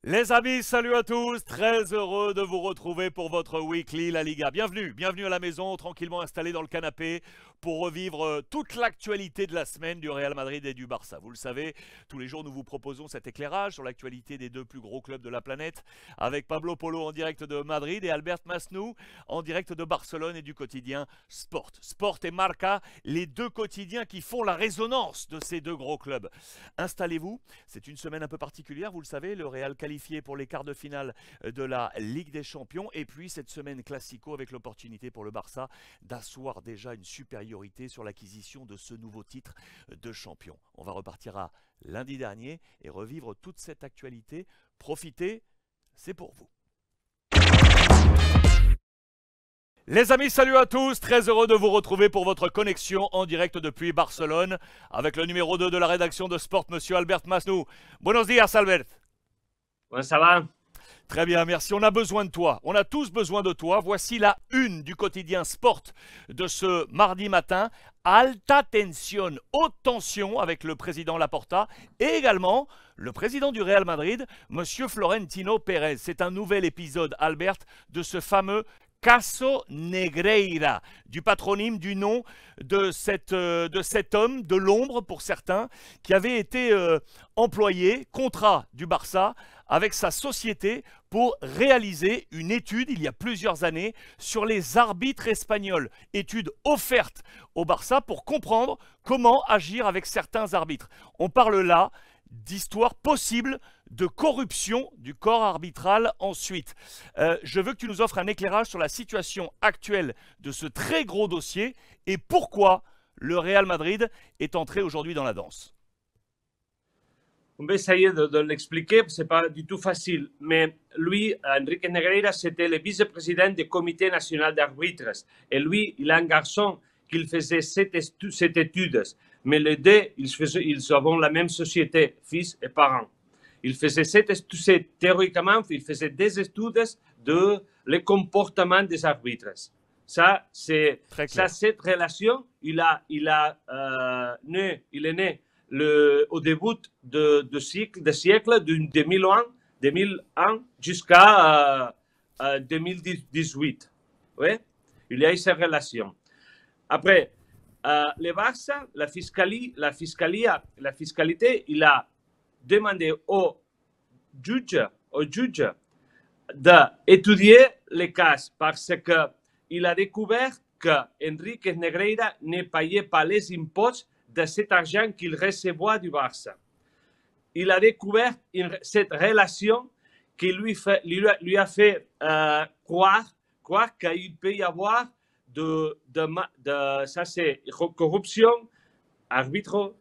Les amis, salut à tous, très heureux de vous retrouver pour votre Weekly La Liga. Bienvenue, bienvenue à la maison, tranquillement installé dans le canapé pour revivre toute l'actualité de la semaine du Real Madrid et du Barça. Vous le savez, tous les jours nous vous proposons cet éclairage sur l'actualité des deux plus gros clubs de la planète avec Pablo Polo en direct de Madrid et Albert Masnou en direct de Barcelone et du quotidien Sport. Sport et Marca, les deux quotidiens qui font la résonance de ces deux gros clubs. Installez-vous, c'est une semaine un peu particulière, vous le savez, le Real qualifié pour les quarts de finale de la Ligue des Champions et puis cette semaine classico avec l'opportunité pour le Barça d'asseoir déjà une supériorité sur l'acquisition de ce nouveau titre de champion. On va repartir à lundi dernier et revivre toute cette actualité. Profitez, c'est pour vous. Les amis, salut à tous, très heureux de vous retrouver pour votre connexion en direct depuis Barcelone avec le numéro 2 de la rédaction de Sport, monsieur Albert Masnou. Buenos días, Albert. Ouais, ça va? Très bien, merci. On a besoin de toi. On a tous besoin de toi. Voici la une du quotidien Sport de ce mardi matin. Alta tension, haute tension avec le président Laporta et également le président du Real Madrid, monsieur Florentino Pérez. C'est un nouvel épisode, Albert, de ce fameux Caso Negreira, du patronyme, du nom de cet homme, de l'ombre pour certains, qui avait été employé, contrat du Barça, avec sa société pour réaliser une étude il y a plusieurs années sur les arbitres espagnols. Étude offerte au Barça pour comprendre comment agir avec certains arbitres. On parle là d'histoire possible de corruption du corps arbitral ensuite. Je veux que tu nous offres un éclairage sur la situation actuelle de ce très gros dossier et pourquoi le Real Madrid est entré aujourd'hui dans la danse. On va essayer de l'expliquer, c'est pas du tout facile. Mais lui, Enrique Negreira, c'était le vice-président du Comité national d'arbitres. Et lui, il a un garçon qui faisait cette étude. Mais les deux, ils avaient la même société, fils et parents. Il faisait théoriquement, il faisait des études de le comportement des arbitres. Ça, c'est cette relation, il est né au début de siècle de 2001 jusqu'à 2018. Ouais? Il y a eu cette relation. Après, le Barça, la fiscalité, il a demandé au juge d'étudier les cas parce qu'il a découvert que Enrique Negreira ne payait pas les impôts de cet argent qu'il recevait du Barça. Il a découvert cette relation qui lui a fait croire qu'il peut y avoir ça c'est corruption, arbitre,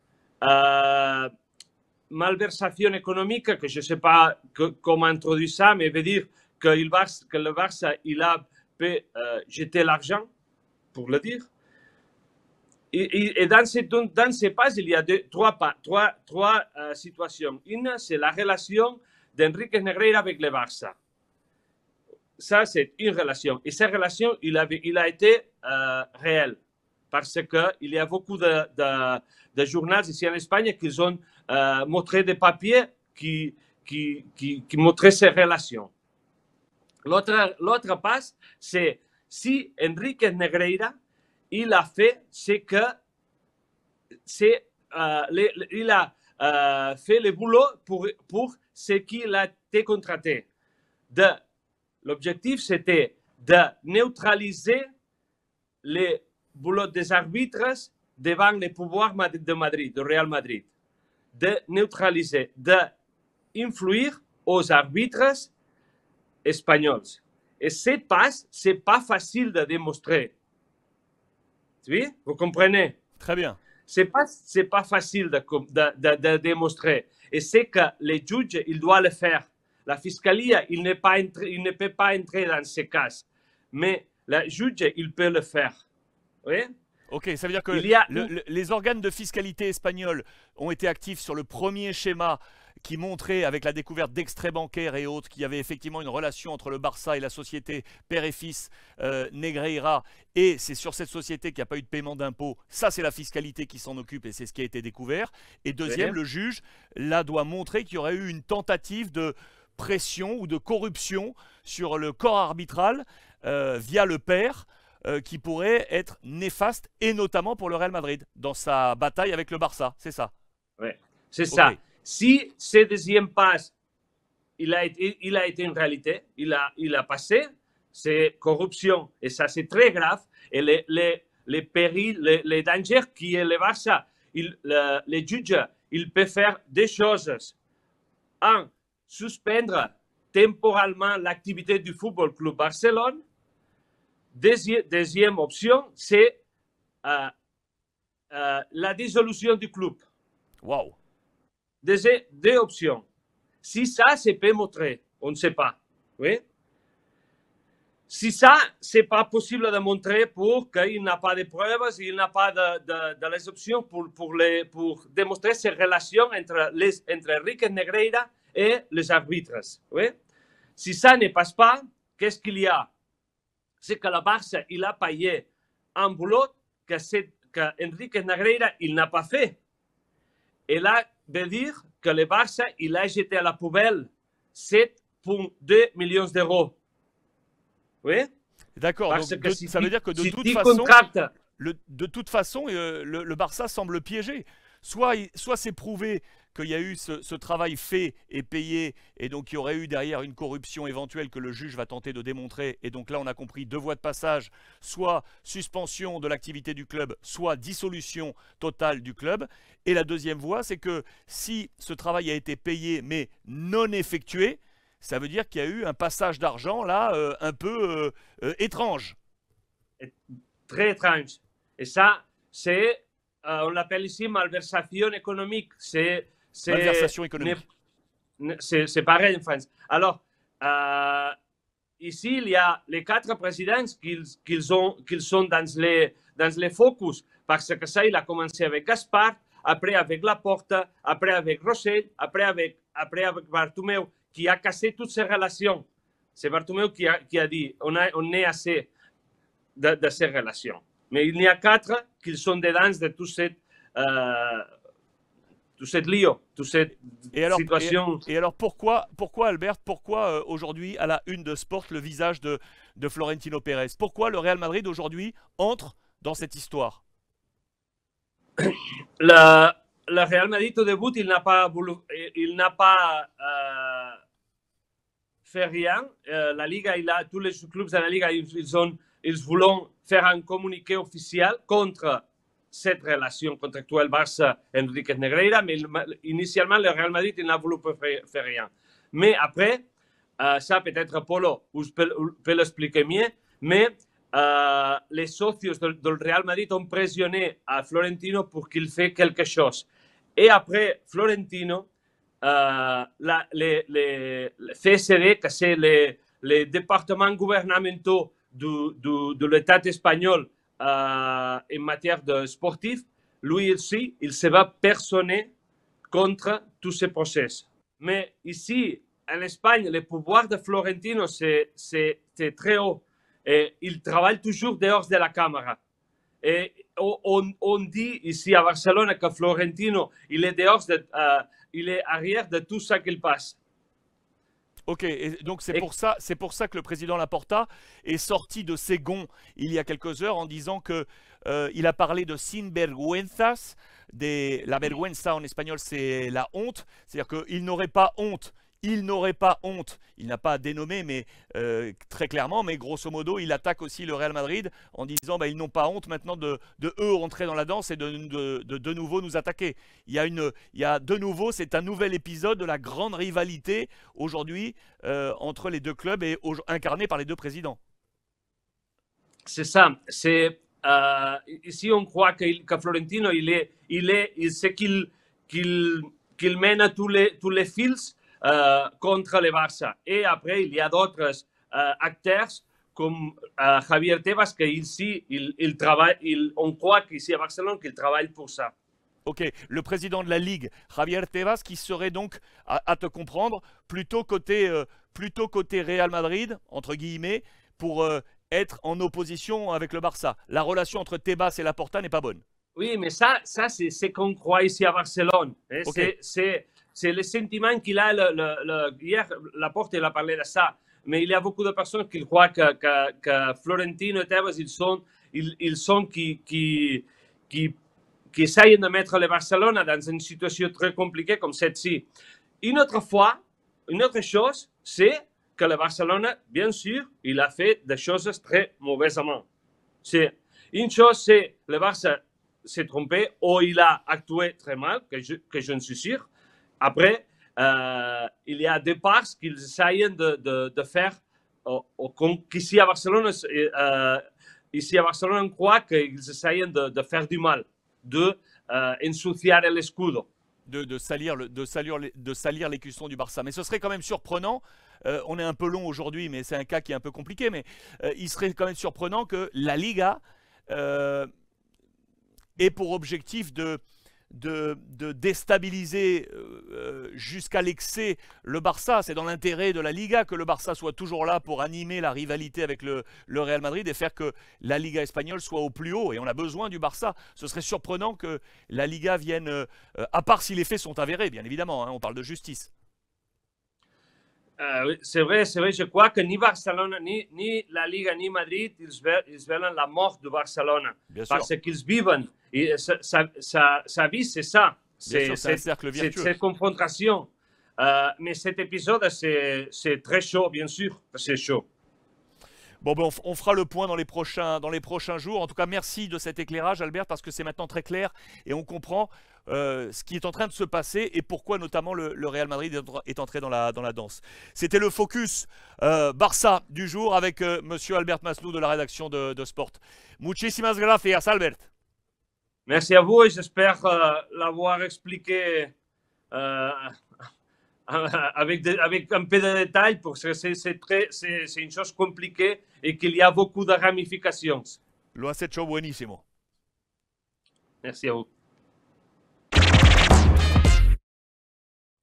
malversation économique, que je ne sais pas comment introduire ça, mais veut dire que le Barça il a jeté l'argent, pour le dire. Et dans ces pages, il y a trois situations. Une, c'est la relation d'Enrique Negreira avec le Barça. Ça, c'est une relation. Et cette relation, il a été réelle. Parce qu'il y a beaucoup de journaux ici en Espagne qui ont montré des papiers qui montraient ces relations. L'autre passe, c'est si Enrique Negreira il a fait ce que il a fait le boulot pour ce qu'il a été contraté. L'objectif, c'était de neutraliser les boulots des arbitres devant les pouvoirs de Madrid, de Real Madrid. De neutraliser, d'influer aux arbitres espagnols. Et ce n'est pas facile de démontrer. Oui, vous comprenez? Très bien. C'est pas facile de démontrer. Et c'est que les juges, ils doivent le faire. La fiscalie, il ne peut pas entrer dans ces cas. Mais le juge, il peut le faire. Oui? Ok, ça veut dire que les organes de fiscalité espagnols ont été actifs sur le premier schéma qui montrait, avec la découverte d'extraits bancaires et autres, qu'il y avait effectivement une relation entre le Barça et la société père et fils Negreira, et c'est sur cette société qu'il n'y a pas eu de paiement d'impôts. Ça, c'est la fiscalité qui s'en occupe et c'est ce qui a été découvert. Et deuxième, le juge, là, doit montrer qu'il y aurait eu une tentative de pression ou de corruption sur le corps arbitral via le père qui pourrait être néfaste, et notamment pour le Real Madrid, dans sa bataille avec le Barça, c'est ça? Oui, c'est ça. Si ce deuxième passe, il a été une réalité, il a passé, c'est corruption, et ça c'est très grave, et les périls, les dangers qui est le Barça, les juges, ils peuvent faire des choses. Un, suspendre temporairement l'activité du Football Club Barcelone. Deuxième option, c'est la dissolution du club. Waouh! Deux options. Si ça, c'est peut montrer, on ne sait pas. Oui? Si ça, c'est pas possible de montrer pour qu'il n'a pas de preuves, il n'a pas de les options pour démontrer ces relations entre Enrique Negreira et les arbitres. Oui? Si ça ne passe pas, qu'est-ce qu'il y a? C'est que le Barça, il a payé un boulot que Enrique Negreira, il n'a pas fait. Et là, veut dire que le Barça, il a jeté à la poubelle 7,2 millions d'euros. Oui? D'accord, donc si ça veut dire que de toute façon, le Barça semble piégé. Soit c'est prouvé qu'il y a eu ce travail fait et payé, et donc il y aurait eu derrière une corruption éventuelle que le juge va tenter de démontrer, et donc là on a compris deux voies de passage, soit suspension de l'activité du club, soit dissolution totale du club. Et la deuxième voie, c'est que si ce travail a été payé mais non effectué, ça veut dire qu'il y a eu un passage d'argent là un peu étrange. Très étrange. Et ça, c'est, on l'appelle ici malversation économique. Malversation économique. C'est pareil en France. Alors, ici, il y a les 4 présidents qui sont dans les focus, parce que ça, il a commencé avec Gaspard, après avec Laporte, après avec Rossell, après avec Bartomeu, qui a cassé toutes ces relations. C'est Bartomeu qui a dit on est assez de ces relations. Mais il y a 4 qui sont dedans de tout cette lío, toute cette situation. Et alors pourquoi Albert, pourquoi aujourd'hui à la une de Sport le visage de Florentino Pérez? Pourquoi le Real Madrid aujourd'hui entre dans cette histoire? Le Real Madrid au début, il n'a pas fait rien. La Liga, tous les clubs de la Liga, ils voulaient faire un communiqué officiel contre cette relation contractuelle Barça-Enrique Negreira, mais initialement, le Real Madrid, il n'a voulu faire rien. Mais après, ça peut-être Polo peut l'expliquer mieux, mais les socios du Real Madrid ont pressionné à Florentino pour qu'il fasse quelque chose. Et après, Florentino, les CSD, que c'est les départements gouvernementaux de l'État espagnol en matière de sportif, lui aussi, il se va personner contre tous ces procès. Mais ici, en Espagne, le pouvoir de Florentino, c'est très haut. Et il travaille toujours dehors de la caméra. Et on dit ici à Barcelone que Florentino, il est dehors, il est arrière de tout ça qu'il passe. Ok, et donc c'est pour ça que le président Laporta est sorti de ses gonds il y a quelques heures en disant que il a parlé de sinvergüenzas, la vergüenza en espagnol c'est la honte, c'est-à-dire qu'il n'aurait pas honte. Il n'aurait pas honte, il n'a pas dénommé mais très clairement, mais grosso modo il attaque aussi le Real Madrid en disant ils n'ont pas honte maintenant de eux rentrer dans la danse et de nouveau nous attaquer. Il y a de nouveau, c'est un nouvel épisode de la grande rivalité aujourd'hui entre les deux clubs et incarné par les deux présidents. C'est ça, ici on croit que Florentino il sait qu'il mène tous les fils contre le Barça. Et après, il y a d'autres acteurs comme Javier Tebas, il travaille, on croit qu'ici à Barcelone, qu'il travaille pour ça. Ok, le président de la Ligue, Javier Tebas, qui serait donc, à te comprendre, plutôt côté Real Madrid, entre guillemets, pour être en opposition avec le Barça. La relation entre Tebas et Laporta n'est pas bonne. Oui, mais ça c'est ce qu'on croit ici à Barcelone. Okay. c'est le sentiment qu'il a. Hier, Laporte, il a parlé de ça. Mais il y a beaucoup de personnes qui croient que Florentino et Tebas, ils sont qui essayent de mettre le Barcelone dans une situation très compliquée comme celle-ci. Une autre chose, c'est que le Barcelone, bien sûr, il a fait des choses très mauvaisément. Une chose, c'est le Barça s'est trompé ou il a actué très mal, que je ne suis sûr. Après, il y a des parts qu'ils essayent de faire qu'ici à Barcelone, on croit qu'ils essayent de faire du mal, de ensuciar el escudo. De salir l'écusson du Barça. Mais ce serait quand même surprenant, on est un peu long aujourd'hui, mais c'est un cas qui est un peu compliqué, mais il serait quand même surprenant que la Liga ait pour objectif de déstabiliser jusqu'à l'excès le Barça. C'est dans l'intérêt de la Liga que le Barça soit toujours là pour animer la rivalité avec le Real Madrid et faire que la Liga espagnole soit au plus haut. Et on a besoin du Barça. Ce serait surprenant que la Liga vienne, à part si les faits sont avérés, bien évidemment, hein, on parle de justice. Oui, c'est vrai, je crois que ni Barcelone, ni la Liga, ni Madrid, ils veulent la mort de Barcelone. Bien parce sûr. qu'ils vivent. Et sa vie, c'est ça. C'est un cercle vertueux. Cette confrontation. Mais cet épisode, c'est très chaud, bien sûr. C'est chaud. Bon, ben on fera le point dans les prochains jours. En tout cas, merci de cet éclairage, Albert, parce que c'est maintenant très clair et on comprend ce qui est en train de se passer et pourquoi notamment le Real Madrid est entré dans la danse. C'était le focus Barça du jour avec monsieur Albert Masnou de la rédaction de Sport. Muchísimas gracias, Albert. Merci à vous et j'espère l'avoir expliqué avec un peu de détails parce que c'est une chose compliquée et qu'il y a beaucoup de ramifications. Lo has hecho buenísimo. Merci à vous.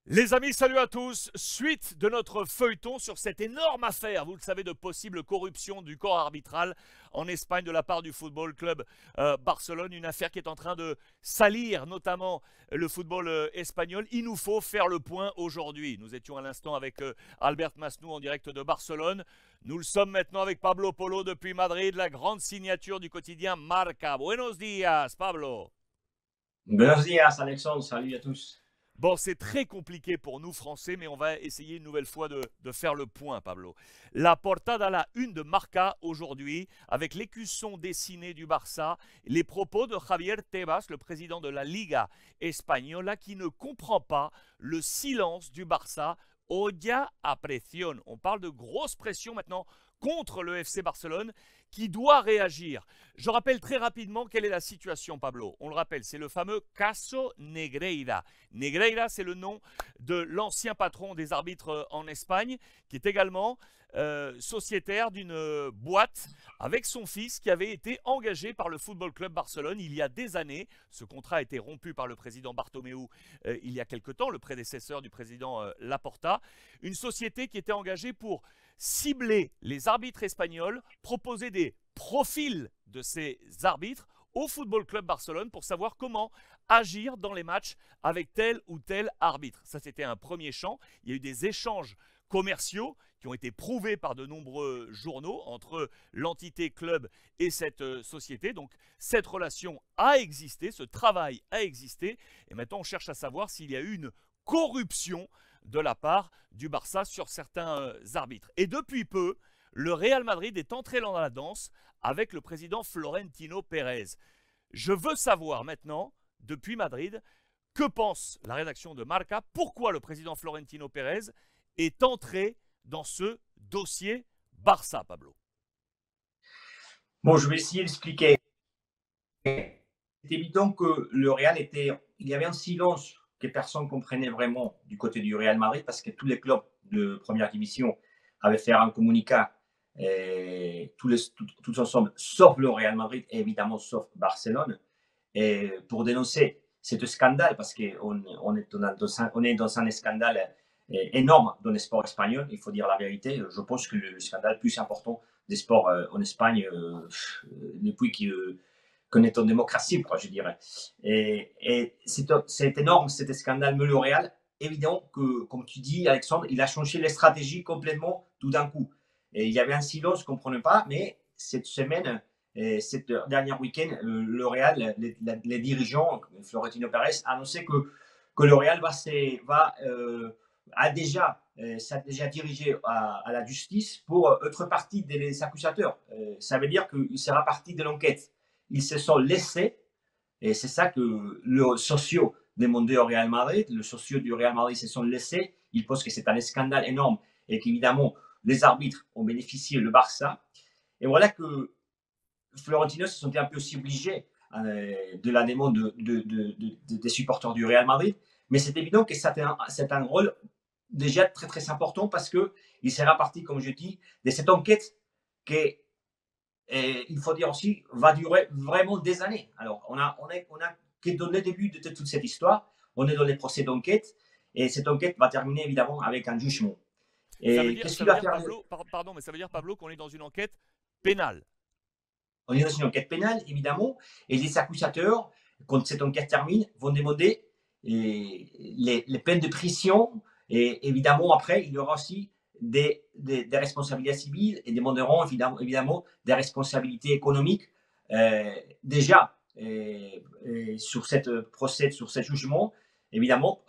Les amis, salut à tous. Suite de notre feuilleton sur cette énorme affaire, vous le savez, de possible corruption du corps arbitral en Espagne de la part du Football Club Barcelone. Une affaire qui est en train de salir notamment le football espagnol. Il nous faut faire le point aujourd'hui. Nous étions à l'instant avec Albert Masnou en direct de Barcelone. Nous le sommes maintenant avec Pablo Polo depuis Madrid, la grande signature du quotidien Marca. Buenos días, Pablo. Buenos días, Alexandre. Salut à tous. Bon, c'est très compliqué pour nous Français, mais on va essayer une nouvelle fois de faire le point, Pablo. La portada, la une de Marca aujourd'hui, avec l'écusson dessiné du Barça, les propos de Javier Tebas, le président de la Liga Española, qui ne comprend pas le silence du Barça. Olla a presión. On parle de grosse pression maintenant contre le FC Barcelone qui doit réagir. Je rappelle très rapidement quelle est la situation, Pablo. On le rappelle, c'est le fameux Caso Negreira. Negreira, c'est le nom de l'ancien patron des arbitres en Espagne, qui est également sociétaire d'une boîte avec son fils qui avait été engagé par le Football Club Barcelone il y a des années. Ce contrat a été rompu par le président Bartomeu il y a quelque temps, le prédécesseur du président Laporta. Une société qui était engagée pour cibler les arbitres espagnols, proposer des profils de ces arbitres au Football Club Barcelone pour savoir comment agir dans les matchs avec tel ou tel arbitre. Ça, c'était un premier champ. Il y a eu des échanges commerciaux qui ont été prouvés par de nombreux journaux entre l'entité club et cette société. Donc, cette relation a existé, ce travail a existé. Et maintenant, on cherche à savoir s'il y a eu une corruption de la part du Barça sur certains arbitres. Et depuis peu, le Real Madrid est entré dans la danse avec le président Florentino Pérez. Je veux savoir maintenant, depuis Madrid, que pense la rédaction de Marca, pourquoi le président Florentino Pérez est entré dans ce dossier Barça, Pablo. Bon, je vais essayer d'expliquer. C'est évident que le Real il y avait un silence que personne ne comprenait vraiment du côté du Real Madrid parce que tous les clubs de première division avaient fait un communiqué, tous ensemble, sauf le Real Madrid et évidemment sauf Barcelone, pour dénoncer ce scandale parce qu'on est dans un scandale énorme dans le sport espagnol, il faut dire la vérité. Je pense que le scandale plus important des sports en Espagne depuis qu'on est en démocratie, quoi, je dirais. Et c'est énorme, cet scandale, mais le Real évident que, comme tu dis, Alexandre, il a changé les stratégies complètement tout d'un coup. Et il y avait un silence, je ne comprenais pas, mais cette semaine, cette dernière week-end, le Real, les dirigeants, Florentino Pérez, a annoncé que le Real s'est déjà dirigé à la justice pour être partie des accusateurs. Ça veut dire qu'il sera partie de l'enquête. Ils se sont laissés, et c'est ça que le socio demandait au Real Madrid. Le socio du Real Madrid se sont laissés. Ils pensent que c'est un scandale énorme et qu'évidemment, les arbitres ont bénéficié, le Barça. Et voilà que Florentino se sentait un peu aussi obligé de la demande des supporters du Real Madrid. Mais c'est évident que c'est un rôle déjà très très important parce qu'il sera parti, comme je dis, de cette enquête qui, il faut dire aussi, va durer vraiment des années. Alors, on a que dans le début de toute cette histoire, on est dans les procès d'enquête et cette enquête va terminer évidemment avec un jugement. Et qu'est-ce qu'il va faire, Pablo, pardon, mais ça veut dire, Pablo, qu'on est dans une enquête pénale. On est dans une enquête pénale, évidemment, et les accusateurs, quand cette enquête termine, vont demander les peines de prison. Et évidemment, après, il y aura aussi des responsabilités civiles et demanderont évidemment des responsabilités économiques. Déjà, sur cette procès, sur ce jugement, évidemment,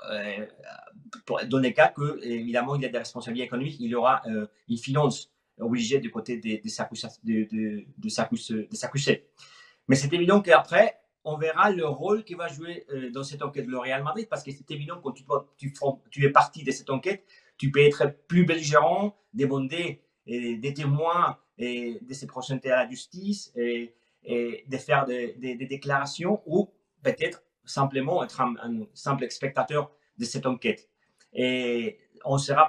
dans les cas que, évidemment, il y a des responsabilités économiques, il y aura une finance obligée du côté des accusés. Mais c'est évident qu'après, on verra le rôle qu'il va jouer dans cette enquête le Real Madrid, parce que c'est évident que quand tu es parti de cette enquête, tu peux être plus belligérant, demander des témoins et de se présenter à la justice et de faire des déclarations ou peut-être simplement être un simple spectateur de cette enquête. Et on va savoir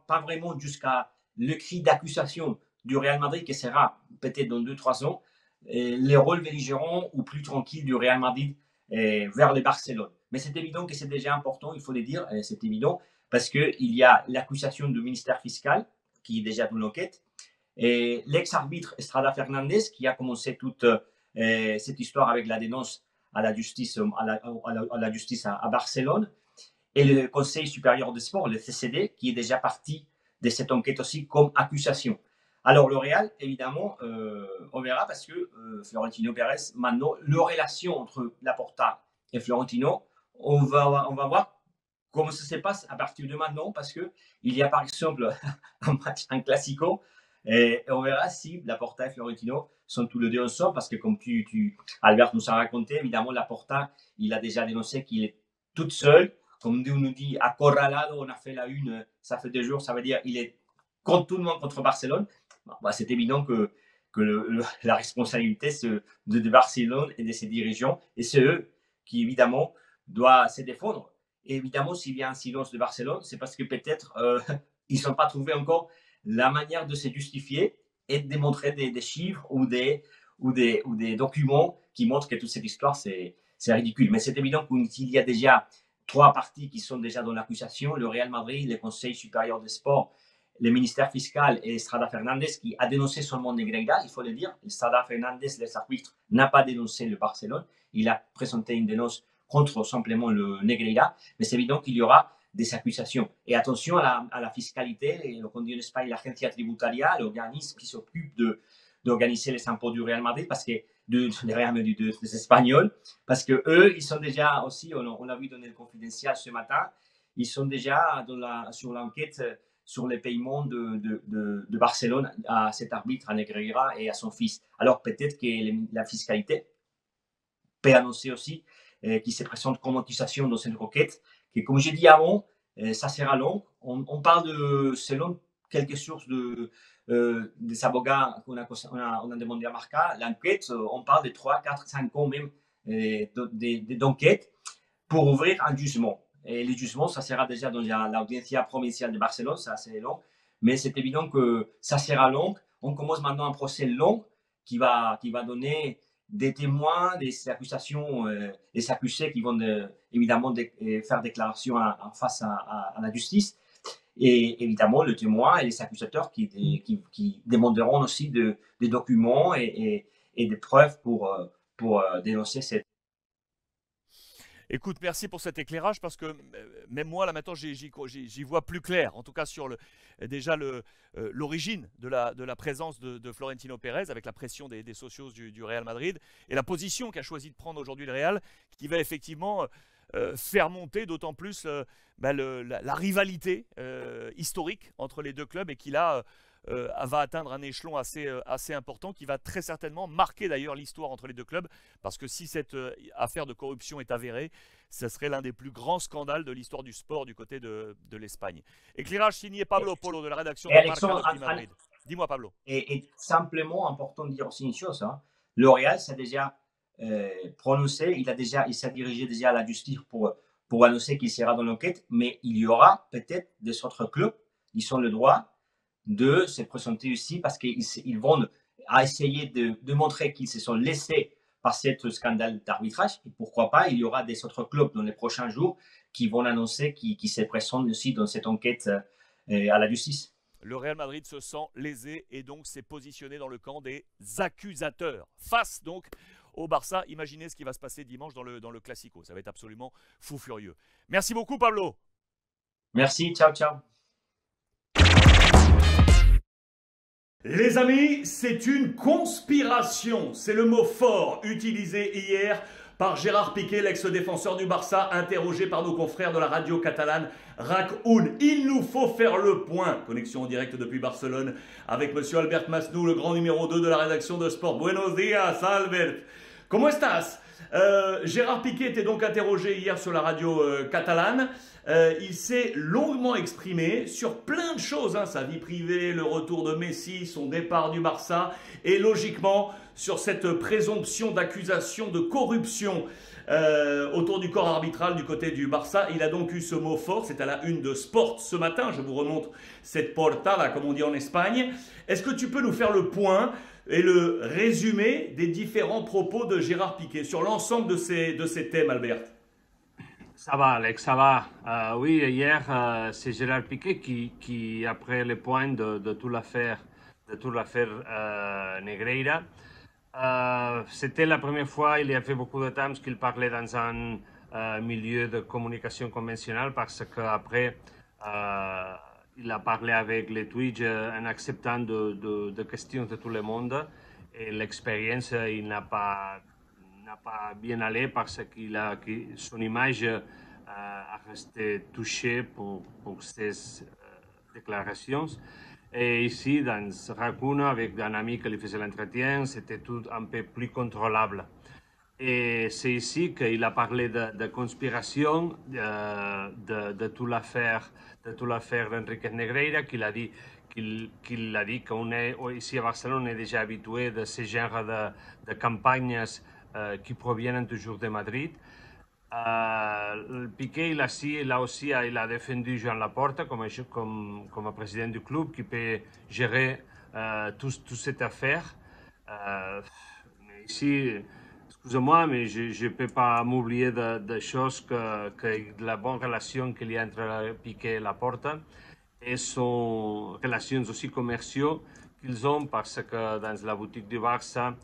pas vraiment jusqu'à le cri d'accusation du Real Madrid qui sera peut-être dans 2-3 ans, les rôles belligérants ou plus tranquilles du Real Madrid vers le Barcelone. Mais c'est évident que c'est déjà important, il faut le dire, c'est évident, parce qu'il y a l'accusation du ministère fiscal qui est déjà dans l'enquête, et l'ex-arbitre Estrada Fernandez qui a commencé toute cette histoire avec la dénonce à la justice à Barcelone, et le Conseil supérieur des sports, le CCD, qui est déjà parti de cette enquête aussi comme accusation. Alors, le Real, évidemment, on verra parce que Florentino Pérez, maintenant, la relation entre Laporta et Florentino, on va voir comment ça se passe à partir de maintenant parce qu'il y a par exemple un classico et on verra si Laporta et Florentino sont tous les deux ensemble parce que comme Albert nous a raconté, évidemment, Laporta, il a déjà dénoncé qu'il est tout seul. Comme on nous dit, à Corralado, on a fait la une, ça fait 2 jours, ça veut dire qu'il est contre tout le monde contre Barcelone. Bah, c'est évident que la responsabilité de Barcelone et de ses dirigeants, et c'est eux qui, évidemment, doivent se défendre. Et évidemment, s'il y a un silence de Barcelone, c'est parce que peut-être ils n'ont pas trouvé encore la manière de se justifier et de démontrer des chiffres ou des documents qui montrent que toute cette histoire, c'est ridicule. Mais c'est évident qu'il y a déjà 3 parties qui sont déjà dans l'accusation, le Real Madrid, le Conseil supérieur des sports, le ministère fiscal et Estrada Fernandez qui a dénoncé seulement Negreira, il faut le dire. Estrada Fernandez, les arbitres, n'a pas dénoncé le Barcelone. Il a présenté une dénonce contre simplement le Negreira. Mais c'est évident qu'il y aura des accusations. Et attention à la fiscalité, et on dit en Espagne l'Agencia Tributaria, l'organisme qui s'occupe d'organiser les impôts du Real Madrid, parce que des Espagnols, parce que eux, ils sont déjà aussi, on l'a vu dans le confidentiel ce matin, ils sont déjà sur l'enquête sur les paiements de Barcelone à cet arbitre, à Negreira et à son fils. Alors peut-être que la fiscalité peut annoncer aussi qu'il se présente comme accusation dans cette requête, que comme j'ai dit avant, ça sera long. On parle selon quelques sources des avocats qu'on a demandé à Marca, l'enquête, on parle de 3, 4, 5 ans même d'enquête pour ouvrir un jugement. Et le jugement, ça sera déjà dans l'audiencia provinciale de Barcelone, c'est assez long, mais c'est évident que ça sera long. On commence maintenant un procès long qui va donner des témoins, des accusations, des accusés qui vont évidemment faire déclaration en face à la justice. Et évidemment, le témoin et les accusateurs qui demanderont aussi des documents et des preuves pour dénoncer cette. Écoute, merci pour cet éclairage parce que même moi, là maintenant, j'y vois plus clair. En tout cas, sur déjà l'origine de la présence de Florentino Pérez avec la pression des socios du Real Madrid et la position qu'a choisi de prendre aujourd'hui le Real qui va effectivement faire monter d'autant plus la rivalité historique entre les deux clubs et qui là va atteindre un échelon assez important qui va très certainement marquer d'ailleurs l'histoire entre les deux clubs parce que si cette affaire de corruption est avérée, ce serait l'un des plus grands scandales de l'histoire du sport du côté de l'Espagne. Éclairage signé Pablo Polo de la rédaction de Alexandre, Marca Madrid. Dis-moi Pablo. Et simplement, important de dire aussi une chose, hein, le Real s'est déjà prononcé, il s'est dirigé déjà à la justice pour annoncer qu'il sera dans l'enquête, mais il y aura peut-être des autres clubs qui ont le droit de se présenter aussi parce qu'ils vont essayer de montrer qu'ils se sont laissés par ce scandale d'arbitrage. Et pourquoi pas, il y aura des autres clubs dans les prochains jours qui vont annoncer qu'ils se présentent aussi dans cette enquête à la justice. Le Real Madrid se sent lésé et donc s'est positionné dans le camp des accusateurs. Face donc au Barça, imaginez ce qui va se passer dimanche dans le Classico. Ça va être absolument fou furieux. Merci beaucoup Pablo. Merci, ciao, ciao. Les amis, c'est une conspiration. C'est le mot fort utilisé hier par Gérard Piqué, l'ex-défenseur du Barça, interrogé par nos confrères de la radio catalane RAC1. Il nous faut faire le point. Connexion en direct depuis Barcelone avec monsieur Albert Masnou, le grand numéro 2 de la rédaction de Sport. Buenos días, Albert. ¿Cómo estás? Gérard Piqué était donc interrogé hier sur la radio catalane. Il s'est longuement exprimé sur plein de choses, hein, sa vie privée, le retour de Messi, son départ du Barça et logiquement sur cette présomption d'accusation de corruption autour du corps arbitral du côté du Barça. Il a donc eu ce mot fort, c'est à la une de Sport ce matin, je vous remonte cette portada comme on dit en Espagne. Est-ce que tu peux nous faire le point et le résumé des différents propos de Gérard Piqué sur l'ensemble de ces thèmes, Albert? Ça va, Alex, ça va. Oui, hier, c'est Gérard Piqué qui, après le point de toute l'affaire Negreira, c'était la première fois, il y a fait beaucoup de temps qu'il parlait dans un milieu de communication conventionnelle parce qu'après, il a parlé avec les Twitch en acceptant de questions de tout le monde et l'expérience, il n'a pas bien allé parce que son image a resté touchée pour ces déclarations. Et ici, dans RAC1, avec un ami qui lui faisait l'entretien, c'était tout un peu plus contrôlable. Et c'est ici qu'il a parlé de conspiration, de toute l'affaire d'Enrique Negreira, qu'il a dit qu'on est ici à Barcelone, on est déjà habitué de ce genre de campagnes qui proviennent toujours de Madrid. Piqué, il a défendu Joan Laporta comme président du club qui peut gérer toute cette affaire. Ici, excusez-moi, mais je ne peux pas m'oublier de choses que la bonne relation qu'il y a entre Piqué et Laporta et son relations aussi commerciaux qu'ils ont parce que dans la boutique du Barça,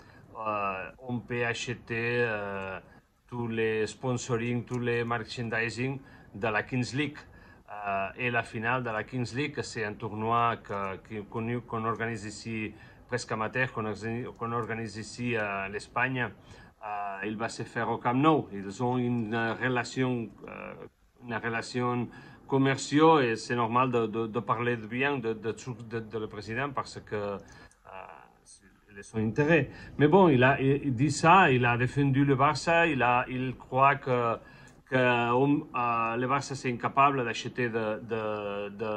on peut acheter tous les sponsoring, tous les merchandising de la Kings League. Et la finale de la Kings League, c'est un tournoi qu'on organise ici, presque amateur, qu'on organise ici à l'Espagne. Il va se faire au Camp Nou. Ils ont une relation commerciale et c'est normal de parler bien de le président parce que son intérêt. Mais bon, il dit ça, il a défendu le Barça, il croit que le Barça c'est incapable d'acheter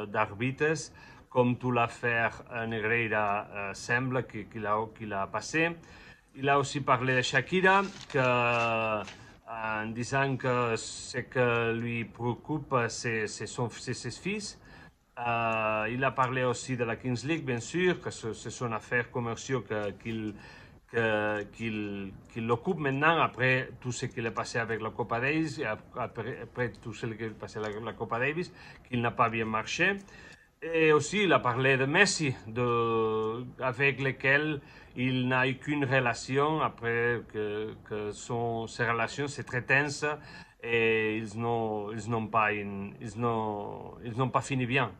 d'arbitres, comme toute l'affaire Negreira semble qu'il a passé. Il a aussi parlé de Shakira, en disant que ce que lui préoccupe, c'est ses fils. Il a parlé aussi de la Kings League, bien sûr, que ce sont une affaire commerciale qu'il l'occupe maintenant, après tout ce qui est passé avec la Copa Davis, après tout ce qui est passé avec la Copa Davis, qu'il n'a pas bien marché. Et aussi, il a parlé de Messi, avec lequel il n'a eu qu'une relation, après que ses relations, c'est très tense. et ils n'ont pas fini bien.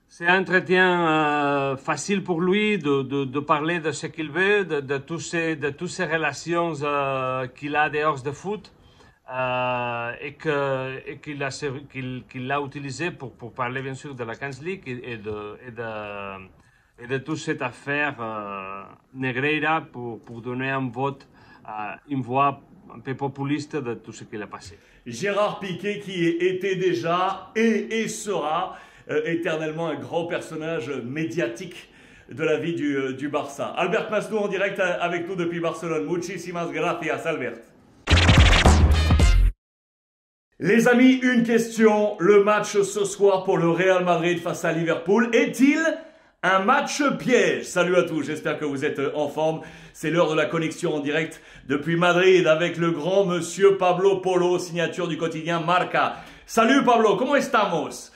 C'est un entretien facile pour lui de parler de ce qu'il veut, de toutes ces relations qu'il a dehors de foot et qu'il a utilisé pour parler bien sûr de la Kings League et de toute cette affaire Negreira pour donner un vote, une voix un peu populiste de tout ce qu'il a passé. Gérard Piqué qui était déjà et sera éternellement un grand personnage médiatique de la vie du Barça. Albert Masnou en direct avec nous depuis Barcelone. Muchísimas gracias, Albert. Les amis, une question. Le match ce soir pour le Real Madrid face à Liverpool est-il un match piège? Salut à tous, j'espère que vous êtes en forme. C'est l'heure de la connexion en direct depuis Madrid avec le grand monsieur Pablo Polo, signature du quotidien Marca. Salut Pablo, comment estamos?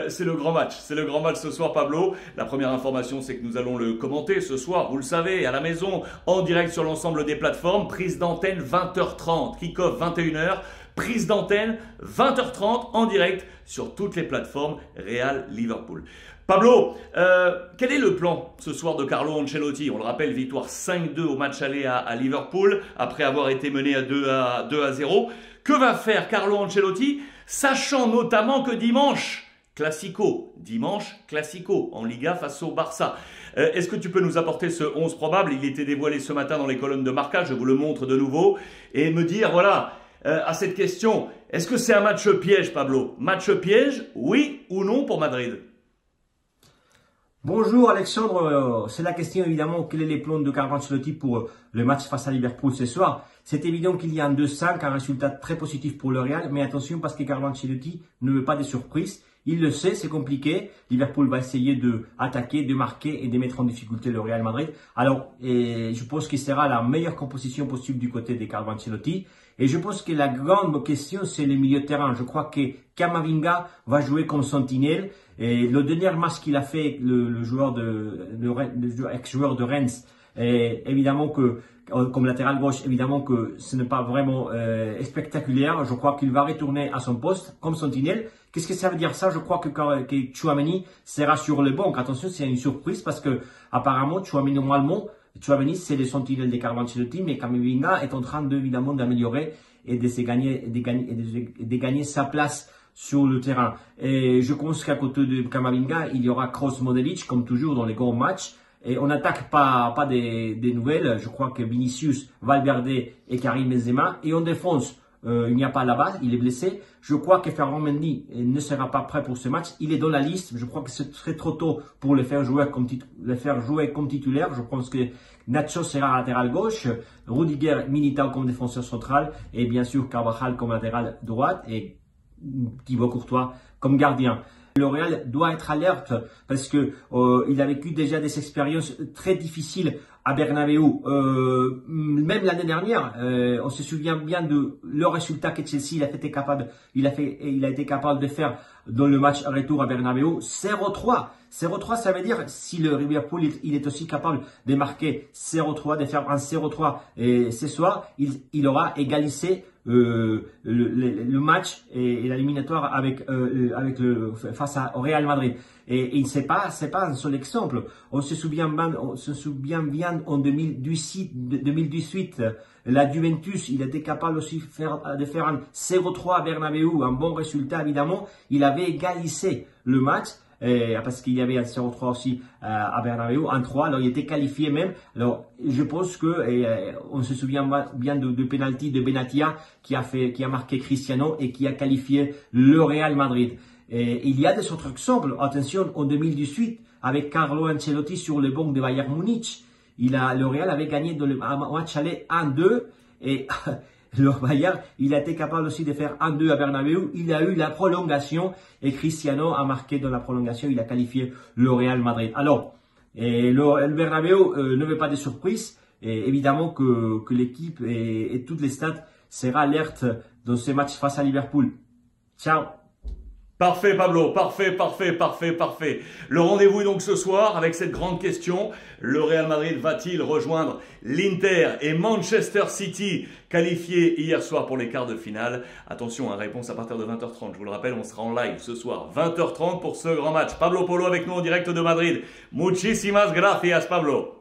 C'est le grand match ce soir Pablo. La première information c'est que nous allons le commenter ce soir, vous le savez, à la maison, en direct sur l'ensemble des plateformes, prise d'antenne 20h30, kick-off 21h, prise d'antenne 20h30 en direct sur toutes les plateformes Real Liverpool. Pablo, quel est le plan ce soir de Carlo Ancelotti? On le rappelle, victoire 5-2 au match aller à Liverpool après avoir été mené à 2-0. Que va faire Carlo Ancelotti, sachant notamment que dimanche Classico en Liga face au Barça. Est-ce que tu peux nous apporter ce 11 probable? Il était dévoilé ce matin dans les colonnes de Marca, je vous le montre de nouveau, et me dire, voilà, à cette question, est-ce que c'est un match piège, Pablo? Match piège, oui ou non pour Madrid? Bonjour Alexandre, c'est la question évidemment, quel est les plans de Carlo Ancelotti pour le match face à Liverpool ce soir? C'est évident qu'il y a un 2-5, un résultat très positif pour le Real, mais attention parce que Carlo Ancelotti ne veut pas de surprises. Il le sait, c'est compliqué. Liverpool va essayer de attaquer, de marquer et de mettre en difficulté le Real Madrid. Alors, je pense qu'il sera la meilleure composition possible du côté de Carlo Ancelotti. Et je pense que la grande question, c'est le milieu de terrain. Je crois que Camavinga va jouer comme sentinelle. Et le dernier match qu'il a fait, le ex-joueur de Rennes, évidemment que, comme latéral gauche, évidemment que ce n'est pas vraiment spectaculaire. Je crois qu'il va retourner à son poste comme sentinelle. Qu'est-ce que ça veut dire ça? Je crois que Tchouaméni sera sur le banc. Attention, c'est une surprise parce que apparemment Tchouaméni c'est le sentinelle de Carlo Ancelotti, mais Camavinga est en train évidemment d'améliorer et de gagner sa place sur le terrain. Et je pense qu'à côté de Camavinga, il y aura Kroos, Modric comme toujours dans les grands matchs. Et on n'attaque pas des nouvelles. Je crois que Vinicius, Valverde et Karim Benzema. Et en défense, il n'y a pas là-bas, il est blessé. Je crois que Ferland Mendy ne sera pas prêt pour ce match. Il est dans la liste. Je crois que c'est très trop tôt pour le faire jouer comme titulaire. Je pense que Nacho sera latéral gauche, Rudiger, Militao comme défenseur central et bien sûr Carvajal comme latéral droite et Thibaut Courtois comme gardien. Le Real doit être alerte parce que il a vécu déjà des expériences très difficiles à Bernabéu. Même l'année dernière, on se souvient bien de le résultat que Chelsea il a été capable de faire dans le match retour à Bernabéu. 0-3. 0-3, ça veut dire si le Liverpool il est aussi capable de marquer 0-3, de faire un 0-3 et ce soir, il aura égalisé le match et l'éliminatoire face au Real Madrid. Et c'est pas un seul exemple. On se souvient bien en 2018, la Juventus, il était capable aussi de faire un 0-3 à Bernabéu, un bon résultat évidemment. Il avait égalisé le match. Parce qu'il y avait un 0-3 aussi à Bernabéu, un 3, alors il était qualifié même. Alors je pense que on se souvient bien de penalty de Benatia qui a marqué Cristiano et qui a qualifié le Real Madrid. Et il y a des autres exemples. Attention, en 2018 avec Carlo Ancelotti sur le banc de Bayern Munich, le Real avait gagné dans le match aller 1-2 et le Bayern, il a été capable aussi de faire 1-2 à Bernabéu. Il a eu la prolongation et Cristiano a marqué dans la prolongation. Il a qualifié le Real Madrid. Alors, le Bernabéu ne veut pas de surprise. Et évidemment que l'équipe et toutes les stats sera alerte dans ce match face à Liverpool. Ciao! Parfait Pablo, parfait, parfait, parfait, parfait. Le rendez-vous est donc ce soir avec cette grande question. Le Real Madrid va-t-il rejoindre l'Inter et Manchester City qualifiés hier soir pour les quarts de finale? Attention, réponse à partir de 20h30. Je vous le rappelle, on sera en live ce soir, 20h30 pour ce grand match. Pablo Polo avec nous en direct de Madrid. Muchísimas gracias Pablo.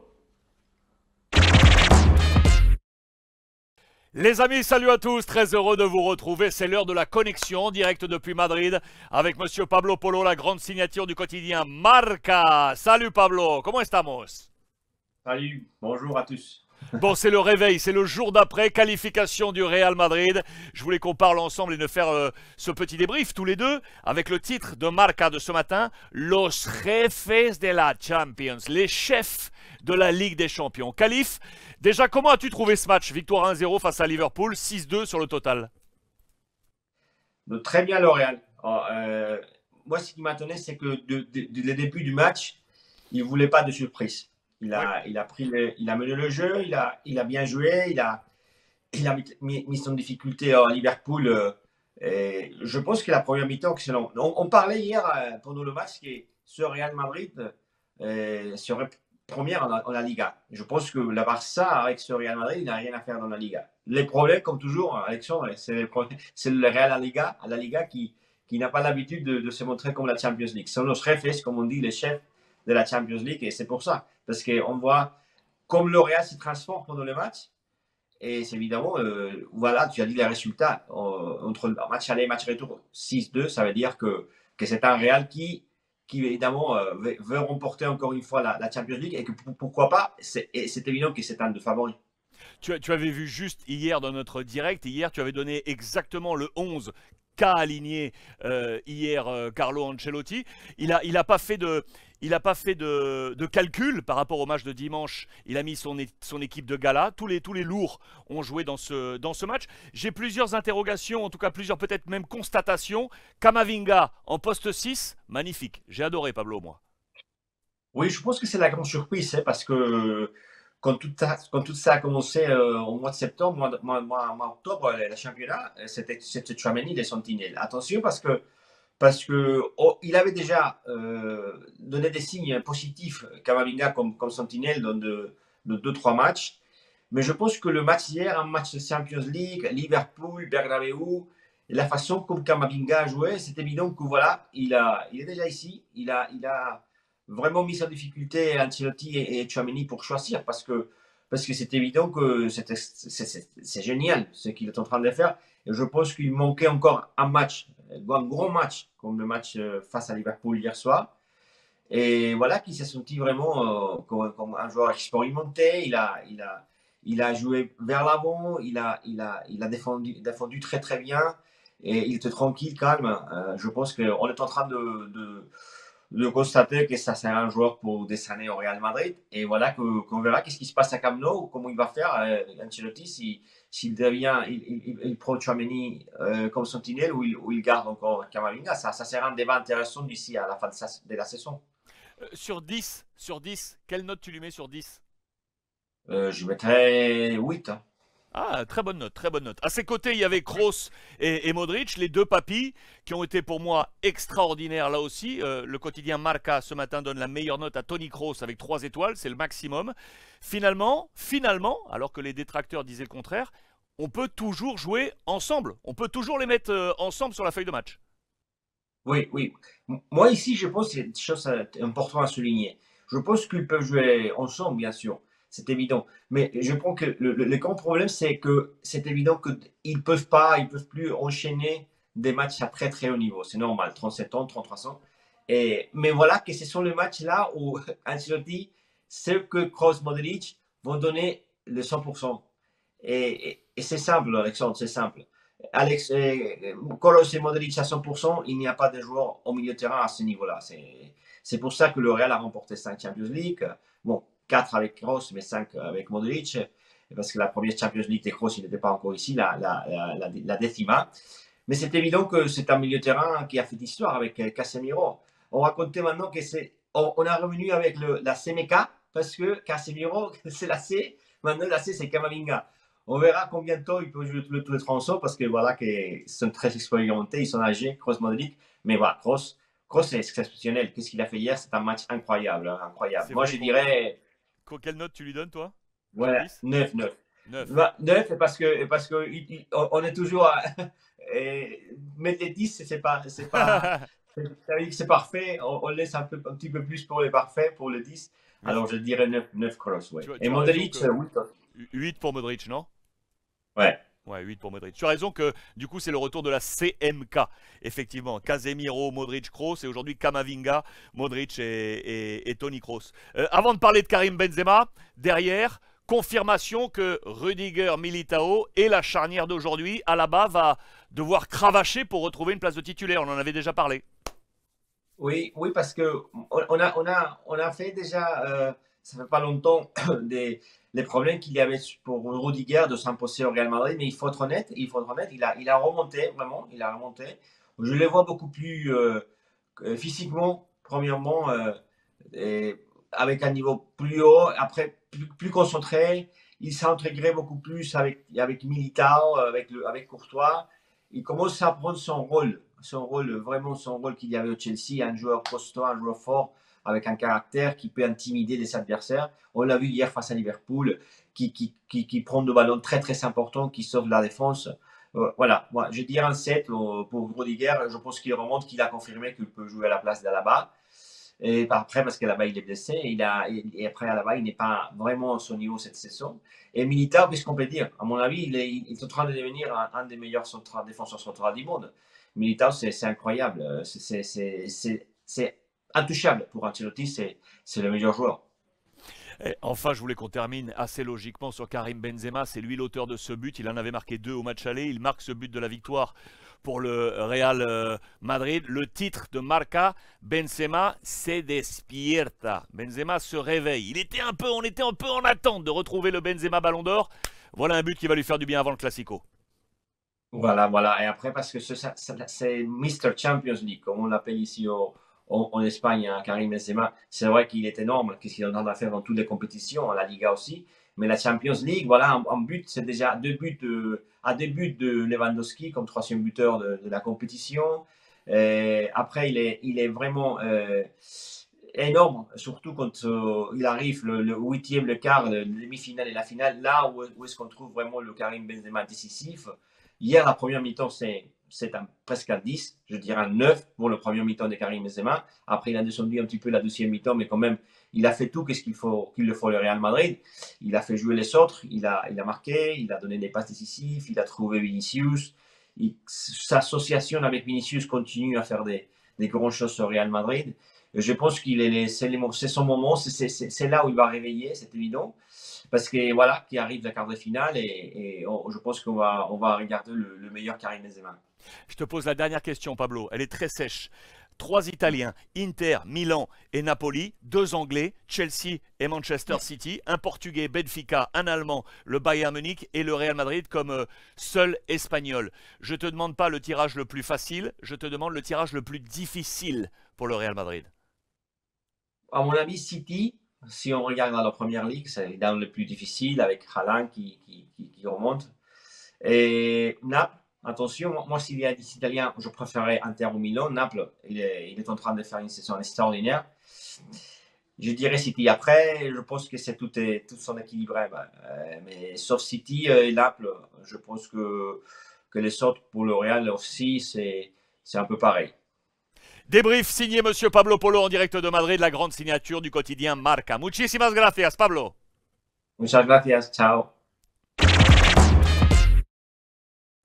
Les amis, salut à tous, très heureux de vous retrouver. C'est l'heure de la connexion en direct depuis Madrid avec Monsieur Pablo Polo, la grande signature du quotidien Marca. Salut Pablo, comment estamos? Salut, bonjour à tous. Bon, c'est le réveil, c'est le jour d'après, qualification du Real Madrid. Je voulais qu'on parle ensemble et de faire ce petit débrief tous les deux avec le titre de Marca de ce matin, Los Jefes de la Champions, les chefs de la Ligue des Champions. Khalif, déjà, comment as-tu trouvé ce match? Victoire 1-0 face à Liverpool, 6-2 sur le total. Très bien, le Real. Moi, ce qui m'étonnait, c'est que le début du match, il ne voulait pas de surprise. Il a mené le jeu, il a bien joué, il a mis son difficulté à Liverpool. Et je pense que la première mi-temps, excellent. On parlait hier pendant le match que ce Real Madrid serait première en la Liga. Je pense que le Barça, avec ce Real Madrid, il n'a rien à faire dans la Liga. Les problèmes, comme toujours, Alexandre, c'est le Real à la Liga qui n'a pas l'habitude de se montrer comme la Champions League. Ce sont nos chefs, comme on dit, les chefs de la Champions League, et c'est pour ça. Parce qu'on voit comme le Real se transforme pendant le match. Et c'est évidemment, voilà, tu as dit les résultats entre le match aller et match retour 6-2, ça veut dire que c'est un Real qui évidemment veut remporter encore une fois la Champions League et que pourquoi pas, c'est évident que c'est un de favoris. Tu avais vu juste hier dans notre direct, hier tu avais donné exactement le 11 qu'a aligné hier Carlo Ancelotti. Il a pas fait de calcul par rapport au match de dimanche. Il a mis son équipe de gala. Tous les lourds ont joué dans ce match. J'ai plusieurs interrogations, en tout cas plusieurs peut-être même constatations. Camavinga en poste 6, magnifique. J'ai adoré Pablo, moi. Oui, je pense que c'est la grande surprise, hein, parce que quand tout ça a commencé au mois de septembre, mois octobre, le championnat, c'était Tchouaméni des Sentinelles. Attention parce que il avait déjà donné des signes positifs, Camavinga comme sentinelle dans de 2-3 matchs. Mais je pense que le match hier, un match de Champions League, Liverpool, Bernabeu, la façon comme Camavinga a joué, c'est évident que voilà, il est déjà ici, il a vraiment mis en difficulté Ancelotti et Tchouaméni pour choisir parce que c'est évident que c'est génial ce qu'il est en train de faire. Et je pense qu'il manquait encore un gros match, comme le match face à Liverpool hier soir. Et voilà, qu'il s'est senti vraiment comme un joueur expérimenté. Il a joué vers l'avant, il a défendu très très bien. Et il était tranquille, calme. Je pense qu'on est en train de constater que ça sert un joueur pour des années au Real Madrid. Et voilà qu'on verra qu'est-ce qui se passe à Camp Nou, comment il va faire Ancelotti, s'il devient, il prend Tchouaméni comme sentinelle ou il garde encore Camavinga. Ça sera un débat intéressant d'ici à la fin de la saison. Sur 10, quelle note tu lui mets sur 10? Je mettrais 8. Hein. Ah, très bonne note, très bonne note. À ses côtés, il y avait Kroos et Modric, les deux papis, qui ont été pour moi extraordinaires là aussi. Le quotidien Marca ce matin donne la meilleure note à Toni Kroos avec 3 étoiles, c'est le maximum. Finalement, alors que les détracteurs disaient le contraire, on peut toujours jouer ensemble. On peut toujours les mettre ensemble sur la feuille de match. Oui. Moi ici, je pense que c'est une chose importante à souligner. Je pense qu'ils peuvent jouer ensemble, bien sûr. C'est évident. Mais je pense que le grand problème, c'est que c'est évident qu'ils ne peuvent plus enchaîner des matchs à très très haut niveau. C'est normal, 37 ans, 33 ans. Mais voilà que ce sont les matchs là où Ancelotti sait que Kroos, Modric vont donner le 100%. Et c'est simple, Alexandre, c'est simple. Kroos et Modric à 100%, il n'y a pas de joueurs au milieu de terrain à ce niveau-là. C'est pour ça que le Real a remporté 5 Champions League. Bon, 4 avec Kroos, mais 5 avec Modric, parce que la première Champions League de Kroos, il n'était pas encore ici, la décima. Mais c'est évident que c'est un milieu de terrain qui a fait l'histoire avec Casemiro. On racontait maintenant on est revenu avec la CMK, parce que Casemiro, c'est la C, maintenant la C, c'est Camavinga. On verra combien de temps il peut jouer le Tour de France parce que voilà, qu'ils sont très expérimentés, ils sont âgés, Kroos, Modric. Mais voilà, Kroos c'est exceptionnel. Qu'est-ce qu'il a fait hier? C'est un match incroyable, hein, incroyable. C'est Moi, vrai je dirais, quelle note tu lui donnes, toi? Sur voilà, 10? 9, 9. 9. 9 parce que on est toujours à, mettre les 10, ça veut dire que c'est parfait. On laisse un petit peu plus pour les parfaits, pour le 10. Mais Alors, je dirais 9 Kroos, ouais. Et tu as raison Modric, que oui. 8 pour Modric, non? Ouais. Ouais, 8 pour Modric. Tu as raison que du coup c'est le retour de la CMK. Effectivement, Casemiro, Modric, Kroos et aujourd'hui Kamavinga, Modric et Toni Kroos. Avant de parler de Karim Benzema, derrière, confirmation que Rudiger Militao est la charnière d'aujourd'hui. Alaba va devoir cravacher pour retrouver une place de titulaire. On en avait déjà parlé. Oui, oui, parce que on a fait déjà, ça fait pas longtemps, les problèmes qu'il y avait pour Rudiger de s'imposer au Real Madrid, mais il faut être honnête, il a remonté, vraiment, il a remonté. Je le vois beaucoup plus physiquement, premièrement, et avec un niveau plus haut, après plus concentré, il s'est intégré beaucoup plus avec Militao, avec Courtois. Il commence à prendre vraiment son rôle qu'il y avait au Chelsea, un joueur costaud, un joueur fort, avec un caractère qui peut intimider les adversaires. On l'a vu hier face à Liverpool, qui prend de ballons très très importants, qui sauve la défense. Voilà, moi je dirais un 7 pour Rudiger. Je pense qu'il remonte, qu'il a confirmé qu'il peut jouer à la place d'Alaba. Et après, parce qu'Alaba il est blessé, et après Alaba il n'est pas vraiment à son niveau cette saison. Et Militao, qu'est-ce qu'on peut dire? À mon avis, il est en train de devenir un des meilleurs défenseurs centrales du monde. Militao, c'est incroyable. C'est intouchable pour Ancelotti, c'est le meilleur joueur. Et enfin, je voulais qu'on termine assez logiquement sur Karim Benzema. C'est lui l'auteur de ce but. Il en avait marqué 2 au match aller. Il marque ce but de la victoire pour le Real Madrid. Le titre de Marca, Benzema se despierta. Benzema se réveille. On était un peu en attente de retrouver le Benzema Ballon d'Or. Voilà un but qui va lui faire du bien avant le Classico. Voilà. Et après, parce que c'est Mr. Champions League, comme on l'appelle ici en Espagne, hein, Karim Benzema. C'est vrai qu'il est énorme, qu'est-ce qu'il est en train de faire dans toutes les compétitions, à la Liga aussi. Mais la Champions League, voilà, en but, c'est déjà 2 buts de Lewandowski comme 3e buteur de la compétition. Après, il est vraiment énorme, surtout quand il arrive le 8e, le quart, le demi-finale et la finale, là où est-ce qu'on trouve vraiment le Karim Benzema décisif. Hier, la première mi-temps, c'est presque un 10, je dirais un 9 pour le premier mi-temps de Karim Benzema. Après, il a descendu un petit peu la deuxième mi-temps, mais quand même, il a fait tout ce qu'il faut le Real Madrid. Il a fait jouer les autres, il a marqué, il a donné des passes décisives, il a trouvé Vinicius. Sa association avec Vinicius continue à faire des grandes choses au Real Madrid. Je pense c'est son moment, c'est là où il va réveiller, c'est évident. Parce que voilà, qui arrive la quart de finale et je pense qu'on va regarder le meilleur Karim Benzema. Je te pose la dernière question, Pablo. Elle est très sèche. 3 Italiens, Inter, Milan et Napoli, 2 Anglais, Chelsea et Manchester City, un Portugais, Benfica, un Allemand, le Bayern Munich et le Real Madrid comme seul Espagnol. Je ne te demande pas le tirage le plus facile, je te demande le tirage le plus difficile pour le Real Madrid. À mon avis, City, si on regarde dans la première ligue, c'est dans le plus difficile avec Haaland qui remonte. Et Naples, attention, moi s'il y a des Italiens, je préférerais Inter ou Milan. Naples, il est en train de faire une saison extraordinaire. Je dirais City. Après, je pense que tout sont équilibré. Mais sauf City et Naples, je pense que les autres pour le Real aussi, c'est un peu pareil. Débrief signé Monsieur Pablo Polo en direct de Madrid, la grande signature du quotidien Marca. Muchísimas gracias, Pablo. Muchas gracias, ciao.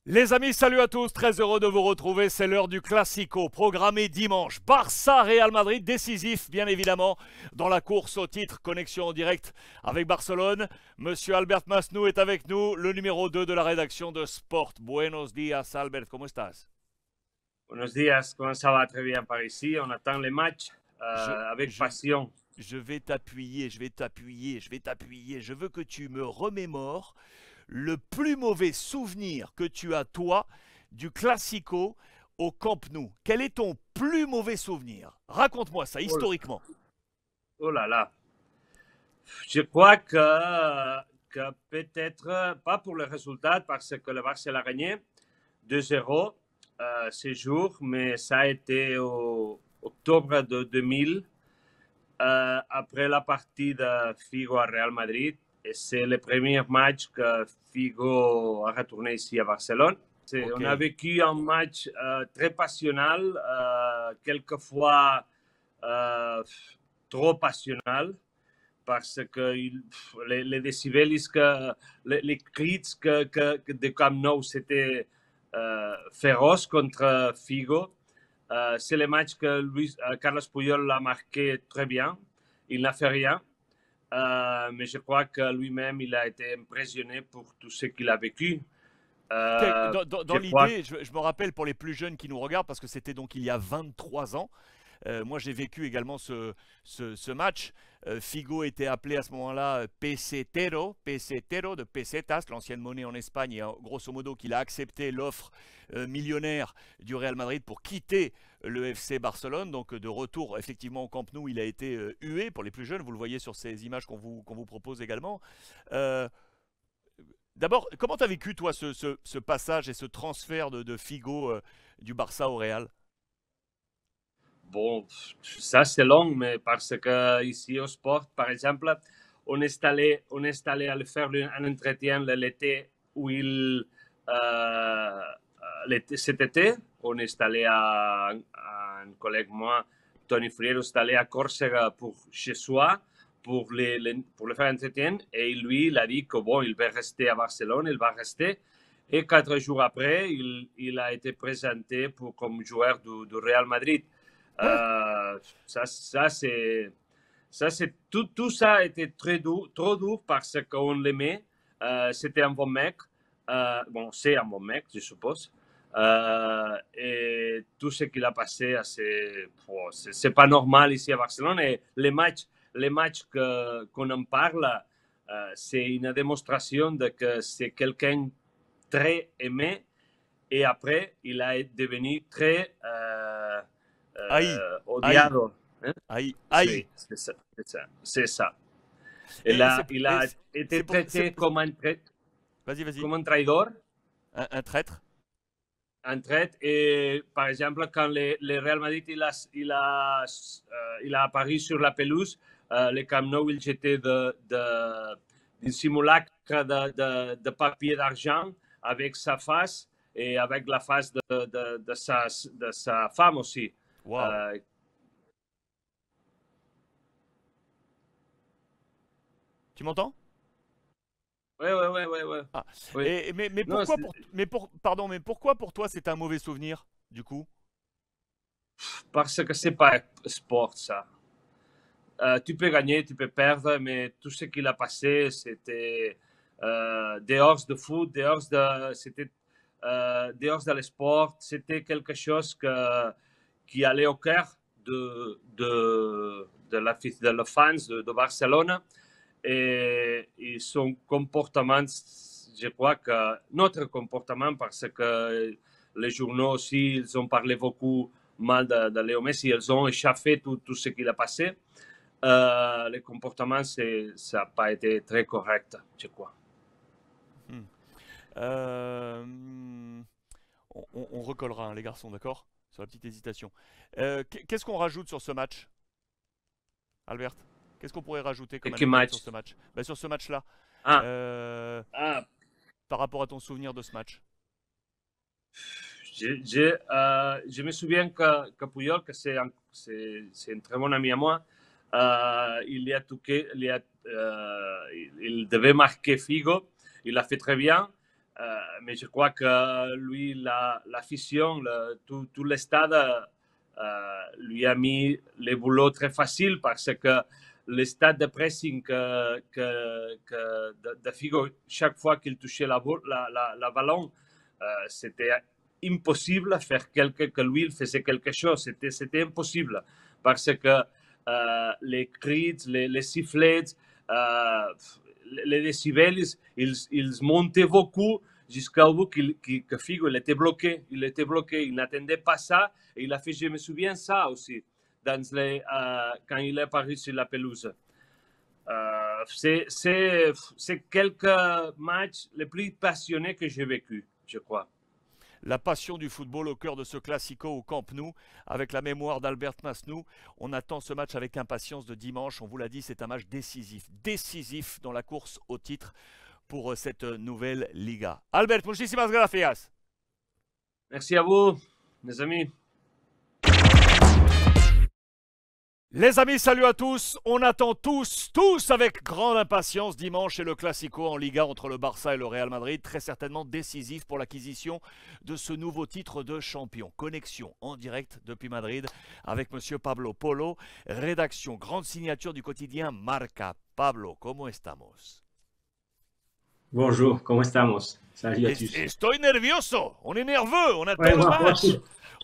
Les amis, salut à tous, très heureux de vous retrouver, c'est l'heure du Classico, programmé dimanche. Barça-Real Madrid, décisif bien évidemment dans la course au titre, connexion en direct avec Barcelone. Monsieur Albert Masnou est avec nous, le numéro 2 de la rédaction de Sport. Buenos días Albert, ¿cómo estás? Buenos días, comment ça va? Très bien par ici, on attend les matchs avec passion. Je vais t'appuyer, je veux que tu me remémores le plus mauvais souvenir que tu as, toi, du Classico au Camp Nou. Quel est ton plus mauvais souvenir? Raconte-moi ça, historiquement. Oh là là. Je crois que que peut-être pas pour le résultat, parce que le Barça a gagné 2-0 ce jour, mais ça a été au octobre de 2000, après la partie de Figo à Real Madrid. Et c'est le premier match que Figo a retourné ici à Barcelone. Okay. On a vécu un match très passionnel, quelquefois trop passionnel, parce que les décibels, les cris de Camp Nou, c'était féroce contre Figo. C'est le match que Carlos Puyol a marqué très bien. Il n'a fait rien. Mais je crois que lui-même, il a été impressionné pour tout ce qu'il a vécu. Dans l'idée, je me rappelle pour les plus jeunes qui nous regardent, parce que c'était donc il y a 23 ans. Moi, j'ai vécu également ce match. Figo était appelé à ce moment-là pesetero de pesetas, l'ancienne monnaie en Espagne, et grosso modo qu'il a accepté l'offre millionnaire du Real Madrid pour quitter le FC Barcelone. Donc de retour effectivement au Camp Nou, il a été hué pour les plus jeunes. Vous le voyez sur ces images qu'on vous propose également. D'abord, comment tu as vécu toi ce passage et ce transfert de Figo du Barça au Real? Bon, ça c'est long, mais parce que ici au sport, par exemple, on est allé aller faire un entretien l'été où cet été, on est allé un collègue moi, Tony Friero, est allé à Córcega pour chez soi pour le faire un entretien, et lui il a dit que bon, il va rester à Barcelone, il va rester. Et 4 jours après, il a été présenté comme joueur du Real Madrid. Ça c'est tout ça a été trop dur parce qu'on l'aimait. C'était un bon mec. Bon, c'est un bon mec, je suppose. Et tout ce qu'il a passé, c'est pas normal ici à Barcelone. Et les matchs qu'on en parle, c'est une démonstration de que c'est quelqu'un très aimé. Et après, il a devenu très odiado. Aïe. C'est ça. Il a été traité comme un traître. Vas-y. Comme un traidor. Un traître. Un traître. Et par exemple, quand le Real Madrid il a apparu sur la pelouse, le Camp Nou, il jetait d'un simulacre de papier d'argent avec sa face et avec la face de sa femme aussi. Wow. Tu m'entends? Ouais. Ah. Oui. Mais pourquoi pour toi c'est un mauvais souvenir du coup? Parce que c'est pas sport ça. Tu peux gagner, tu peux perdre, mais tout ce qu'il a passé, c'était dehors de foot, dehors de le sport, c'était quelque chose qui allait au cœur de les fans de Barcelone. Et son comportement, je crois que notre comportement, parce que les journaux aussi, ils ont parlé beaucoup mal de Léo Messi, ils ont échappé tout ce qu'il a passé. Le comportement, ça n'a pas été très correct, je crois. On recollera, hein, les garçons, d'accord? Sur la petite hésitation. Qu'est-ce qu'on rajoute sur ce match, Albert? Qu'est-ce qu'on pourrait rajouter comme anecdote sur ce match? Sur ce match-là. Par rapport à ton souvenir de ce match. Je me souviens que Puyol, que c'est un très bon ami à moi, il devait marquer Figo. Il l'a fait très bien. Mais je crois que lui, l'afición, tout le stade lui a mis le boulot très facile parce que le stade de pressing de Figo, chaque fois qu'il touchait la ballon, c'était impossible de faire que lui il faisait quelque chose. C'était impossible parce que les cris, les sifflets, les décibels, ils montaient beaucoup jusqu'au bout que Figo il était bloqué. Il n'attendait pas ça. Et il a fait, je me souviens ça aussi, quand il est apparu sur la pelouse. C'est quelques matchs les plus passionnés que j'ai vécu, je crois. La passion du football au cœur de ce classico au Camp Nou, avec la mémoire d'Albert Masnou. On attend ce match avec impatience de dimanche. On vous l'a dit, c'est un match décisif. Décisif dans la course au titre pour cette nouvelle Liga. Albert, muchísimas gracias. Merci à vous, mes amis. Les amis, salut à tous. On attend tous avec grande impatience dimanche et le Classico en Liga entre le Barça et le Real Madrid, très certainement décisif pour l'acquisition de ce nouveau titre de champion. Connexion en direct depuis Madrid avec monsieur Pablo Polo, rédaction, grande signature du quotidien Marca. Pablo, ¿cómo estamos? Bonjour, ¿cómo estamos? Salut à tous. Estoy nervioso, on est nerveux, on attend le match.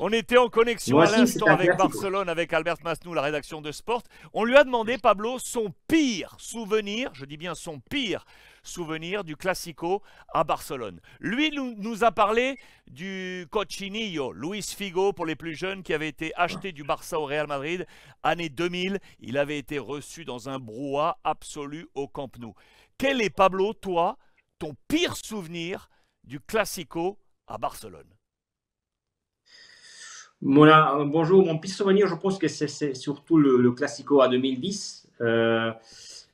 On était en connexion à l'instant avec Barcelone, avec Albert Masnou, la rédaction de Sport. On lui a demandé, Pablo, son pire souvenir, je dis bien son pire souvenir du Classico à Barcelone. Lui nous a parlé du Cochinillo, Luis Figo pour les plus jeunes, qui avait été acheté du Barça au Real Madrid, année 2000. Il avait été reçu dans un brouhaha absolu au Camp Nou. Quel est, Pablo, toi, ton pire souvenir du Classico à Barcelone? Bonjour, mon pire souvenir, je pense que c'est surtout le Classico à 2010, le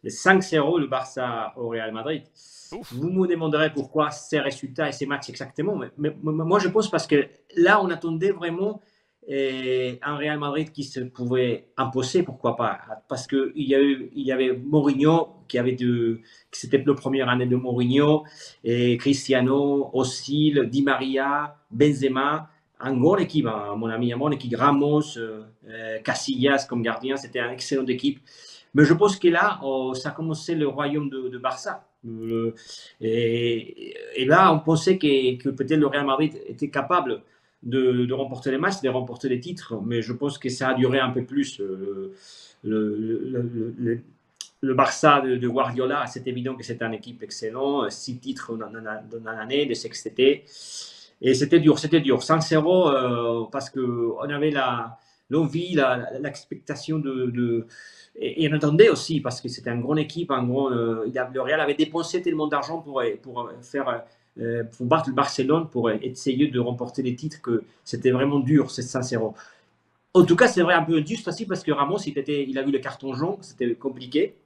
5-0, le Barça au Real Madrid. Ouf. Vous me demanderez pourquoi ces résultats et ces matchs exactement, mais moi je pense parce que là on attendait vraiment un Real Madrid qui se pouvait imposer, pourquoi pas, parce qu'il y avait Mourinho qui c'était la première année de Mourinho, et Cristiano, Özil, Di Maria, Benzema. Une bonne équipe, mon ami, une bonne équipe. Ramos, Casillas comme gardien, c'était une excellente équipe. Mais je pense que là, ça a commencé le royaume de Barça. Et là, on pensait que peut-être le Real Madrid était capable de remporter les matchs, de remporter les titres. Mais je pense que ça a duré un peu plus. Le Barça de Guardiola, c'est évident que c'était une équipe excellente. 6 titres dans l'année, de ce que c'était. Et c'était dur. 5-0 parce qu'on avait l'envie, l'expectation et on attendait aussi parce que c'était une grande équipe. Le Real avait dépensé tellement d'argent pour battre le Barcelone, pour essayer de remporter les titres, que c'était vraiment dur, c'est 5-0. En tout cas, c'est vrai un peu juste aussi parce que Ramos, il a vu le carton jaune, c'était compliqué.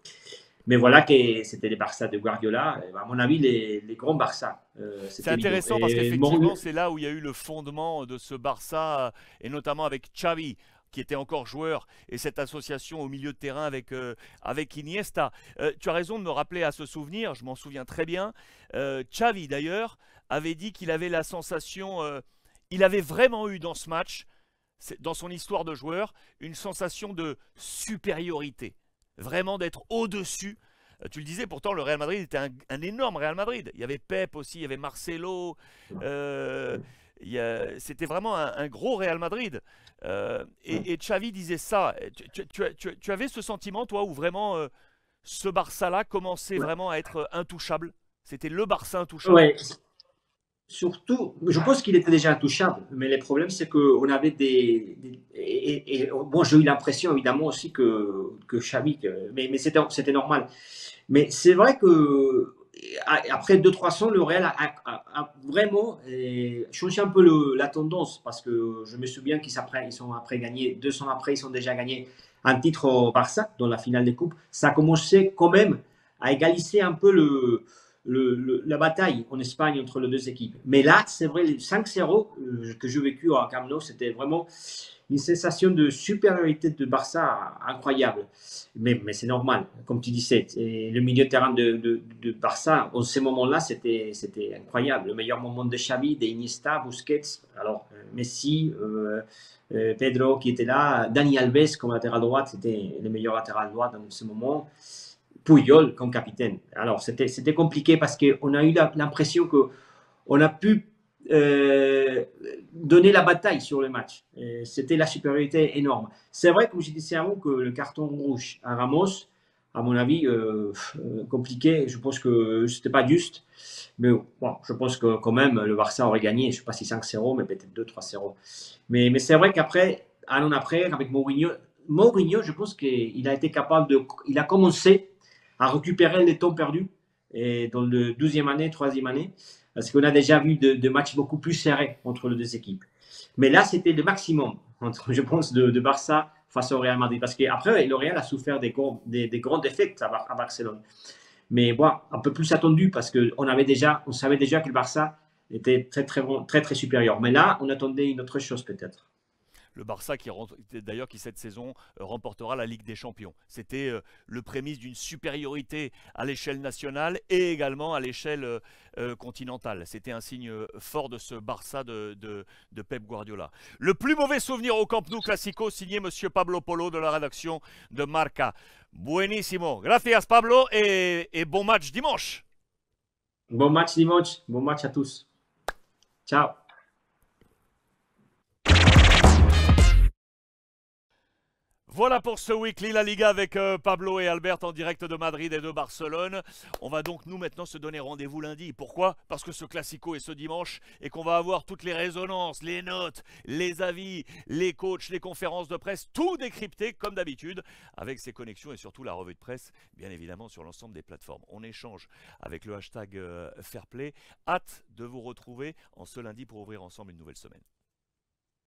Mais voilà que c'était les Barça de Guardiola, à mon avis, les grands Barça. C'est intéressant parce qu'effectivement, c'est là où il y a eu le fondement de ce Barça, et notamment avec Xavi, qui était encore joueur, et cette association au milieu de terrain avec Iniesta. Tu as raison de me rappeler à ce souvenir, je m'en souviens très bien. Xavi, d'ailleurs, avait dit qu'il avait la sensation, il avait vraiment eu dans ce match, dans son histoire de joueur, une sensation de supériorité. Vraiment d'être au-dessus. Tu le disais, pourtant, le Real Madrid était un énorme Real Madrid. Il y avait Pep aussi, il y avait Marcelo. C'était vraiment un gros Real Madrid. Et Xavi disait ça. Tu avais ce sentiment, toi, où vraiment ce Barça-là commençait vraiment à être intouchable? C'était le Barça intouchable. Ouais. Surtout, je pense qu'il était déjà intouchable, mais le problème, c'est qu'on avait bon, j'ai eu l'impression, évidemment, aussi que Xavi, mais c'était normal. Mais c'est vrai que après 2-3 ans, le Real a vraiment changé un peu la tendance, parce que je me souviens qu'ils ont après gagné, 2 ans après, ils ont déjà gagné un titre au Barça, dans la finale des coupes. Ça a commencé quand même à égaliser un peu la bataille en Espagne entre les deux équipes. Mais là, c'est vrai, les 5-0 que j'ai vécu à Camp Nou, c'était vraiment une sensation de supériorité de Barça incroyable. Mais c'est normal, comme tu disais. Le milieu de terrain de Barça, en ce moment-là, c'était incroyable. Le meilleur moment de Xavi, d'Iniesta, Busquets, alors Messi, Pedro qui était là, Dani Alves comme latéral droite, c'était le meilleur latéral droit dans ce moment. Puyol comme capitaine. Alors, c'était compliqué parce qu'on a eu l'impression qu'on a pu donner la bataille sur le match. C'était la supériorité énorme. C'est vrai, comme je disais avant, que le carton rouge à Ramos, à mon avis, compliqué. Je pense que ce n'était pas juste. Mais bon, je pense que quand même, le Barça aurait gagné. Je ne sais pas si 5-0, mais peut-être 2-3-0. Mais c'est vrai qu'après, un an après, avec Mourinho, je pense qu'il a été capable il a commencé à récupérer les temps perdus et dans le 12e année, 3e année, parce qu'on a déjà vu de matchs beaucoup plus serrés entre les deux équipes. Mais là, c'était le maximum, je pense, de Barça face au Real Madrid. Parce qu'après, le Real a souffert des grands défaites à Barcelone. Mais bon, un peu plus attendu parce qu'on savait déjà que le Barça était très supérieur. Mais là, on attendait une autre chose peut-être. Le Barça d'ailleurs qui cette saison remportera la Ligue des Champions. C'était le prémisse d'une supériorité à l'échelle nationale et également à l'échelle continentale. C'était un signe fort de ce Barça de Pep Guardiola. Le plus mauvais souvenir au Camp Nou Classico, signé Monsieur Pablo Polo de la rédaction de Marca. Buenísimo. Gracias Pablo et bon match dimanche. Bon match dimanche. Bon match à tous. Ciao. Voilà pour ce Weekly La Liga avec Pablo et Albert en direct de Madrid et de Barcelone. On va donc nous maintenant se donner rendez-vous lundi. Pourquoi? Parce que ce Classico est ce dimanche et qu'on va avoir toutes les résonances, les notes, les avis, les coachs, les conférences de presse, tout décrypté comme d'habitude avec ces connexions et surtout la revue de presse, bien évidemment sur l'ensemble des plateformes. On échange avec le hashtag Fairplay. Hâte de vous retrouver en ce lundi pour ouvrir ensemble une nouvelle semaine.